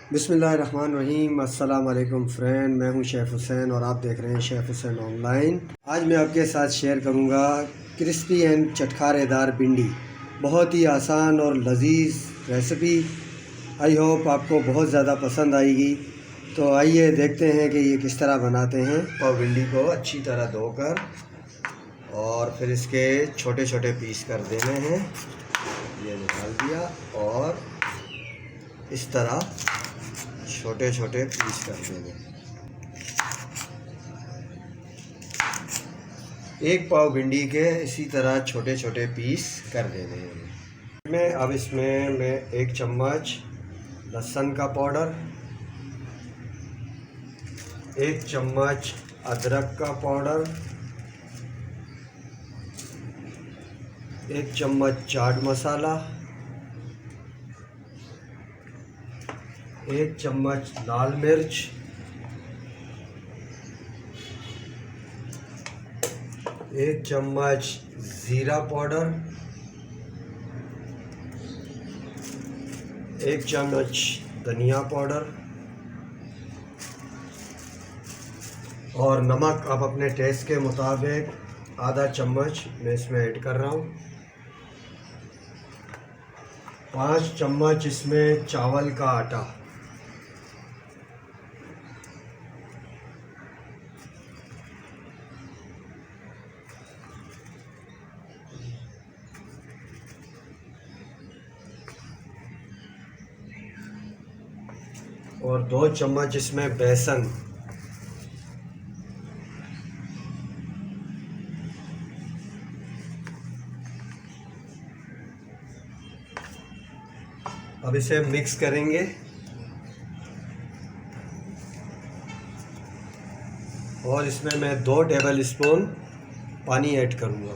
बिस्मिल्लाहिर्रहमानिर्रहीम। अस्सलाम वालेकुम फ्रेंड, मैं हूं शेफ़ हुसैन और आप देख रहे हैं शेफ़ हुसैन ऑनलाइन। आज मैं आपके साथ शेयर करूंगा क्रिस्पी एंड चटखारेदार भिंडी। बहुत ही आसान और लजीज रेसिपी। आई होप आपको बहुत ज़्यादा पसंद आएगी। तो आइए देखते हैं कि ये किस तरह बनाते हैं। और भिंडी को अच्छी तरह धोकर और फिर इसके छोटे छोटे पीस कर देने हैं। ये निकाल दिया और इस तरह छोटे छोटे पीस कर देंगे। एक पाव भिंडी के इसी तरह छोटे छोटे पीस कर देने हैं। मैं अब इसमें मैं 1 चम्मच लहसुन का पाउडर, 1 चम्मच अदरक का पाउडर, 1 चम्मच चाट मसाला, 1 चम्मच लाल मिर्च, 1 चम्मच ज़ीरा पाउडर, 1 चम्मच धनिया पाउडर और नमक आप अपने टेस्ट के मुताबिक आधा चम्मच मैं इसमें ऐड कर रहा हूँ। 5 चम्मच इसमें चावल का आटा, और 2 चम्मच इसमें बेसन। अब इसे मिक्स करेंगे और इसमें मैं 2 टेबल स्पून पानी ऐड करूँगा।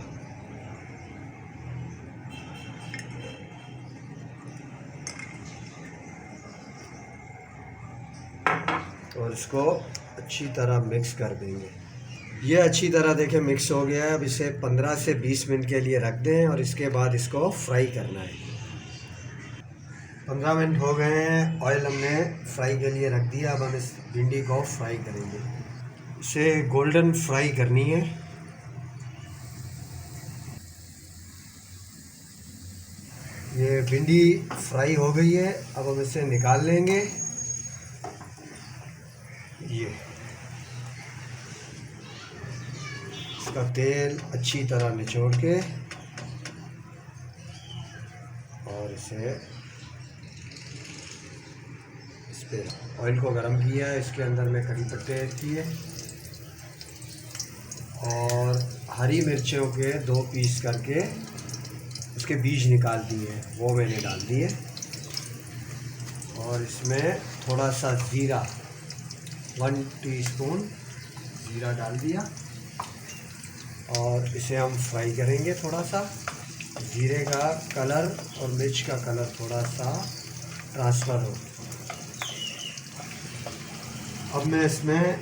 और इसको अच्छी तरह मिक्स कर देंगे। ये अच्छी तरह देखें मिक्स हो गया है। अब इसे 15 से 20 मिनट के लिए रख दें और इसके बाद इसको फ्राई करना है। 15 मिनट हो गए हैं, ऑयल हमने फ्राई के लिए रख दिया। अब हम इस भिंडी को फ्राई करेंगे। इसे गोल्डन फ्राई करनी है। ये भिंडी फ्राई हो गई है। अब हम इसे निकाल लेंगे। ये इसका तेल अच्छी तरह निचोड़ के और इसे इस पे ऑयल को गरम किया है। इसके अंदर मैं करी पत्ते ऐड किए और हरी मिर्चों के 2 पीस करके उसके बीज निकाल दिए, वो मैंने डाल दिए। और इसमें थोड़ा सा ज़ीरा, 1 टीस्पून ज़ीरा डाल दिया और इसे हम फ्राई करेंगे। थोड़ा सा ज़ीरे का कलर और मिर्च का कलर थोड़ा सा ट्रांसफ़र हो। अब मैं इसमें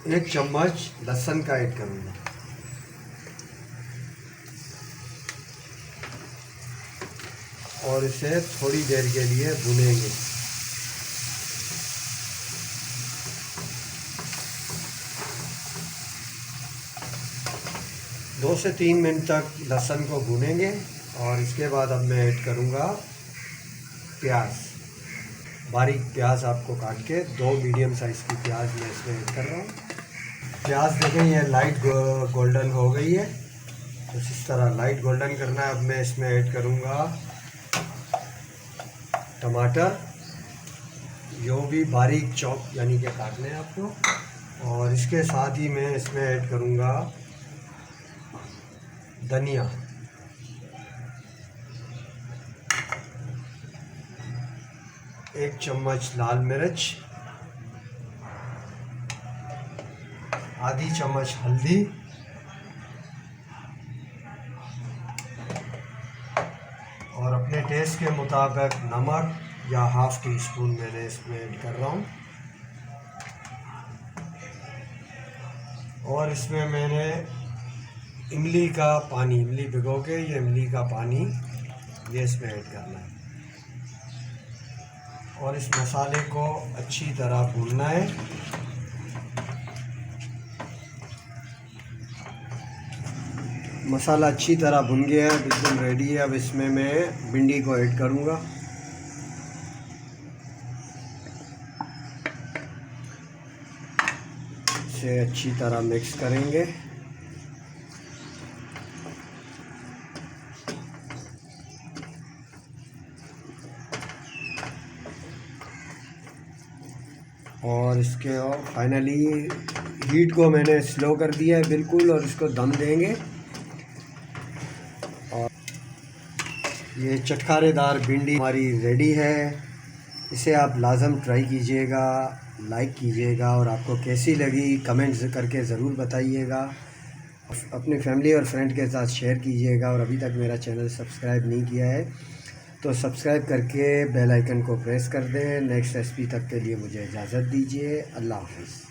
1 चम्मच लहसुन का ऐड करूँगा और इसे थोड़ी देर के लिए भुनेंगे। दो से 3 मिनट तक लहसुन को भूनेंगे और इसके बाद अब मैं ऐड करूँगा प्याज। बारीक प्याज आपको काट के 2 मीडियम साइज़ की प्याज मैं इसमें ऐड कर रहा हूँ। प्याज देखें ये लाइट गोल्डन हो गई है। तो इस तरह लाइट गोल्डन करना है। अब मैं इसमें ऐड करूँगा टमाटर, जो भी बारीक चॉप यानी कि काटने हैं आपको। और इसके साथ ही मैं इसमें ऐड करूँगा धनिया, एक चम्मच लाल मिर्च, आधी चम्मच हल्दी और अपने टेस्ट के मुताबिक नमक या ½ टीस्पून मैंने इसमें ऐड कर रहा हूँ। और इसमें मैंने इमली का पानी, इमली भिगो के ये इमली का पानी ये इसमें ऐड करना है। और इस मसाले को अच्छी तरह भूनना है। मसाला अच्छी तरह भुन गया है, बिल्कुल रेडी है। अब इसमें मैं भिंडी को ऐड करूँगा। इसे अच्छी तरह मिक्स करेंगे। और इसके और फाइनली हीट को मैंने स्लो कर दिया है बिल्कुल, और इसको दम देंगे। और ये चटखारेदार भिंडी हमारी रेडी है। इसे आप लाजम ट्राई कीजिएगा, लाइक कीजिएगा, और आपको कैसी लगी कमेंट्स करके ज़रूर बताइएगा। अपनी फैमिली और फ्रेंड के साथ शेयर कीजिएगा। और अभी तक मेरा चैनल सब्सक्राइब नहीं किया है तो सब्सक्राइब करके बेल आइकन को प्रेस कर दें। नेक्स्ट रेसिपी तक के लिए मुझे इजाज़त दीजिए। अल्लाह हाफ़िज़।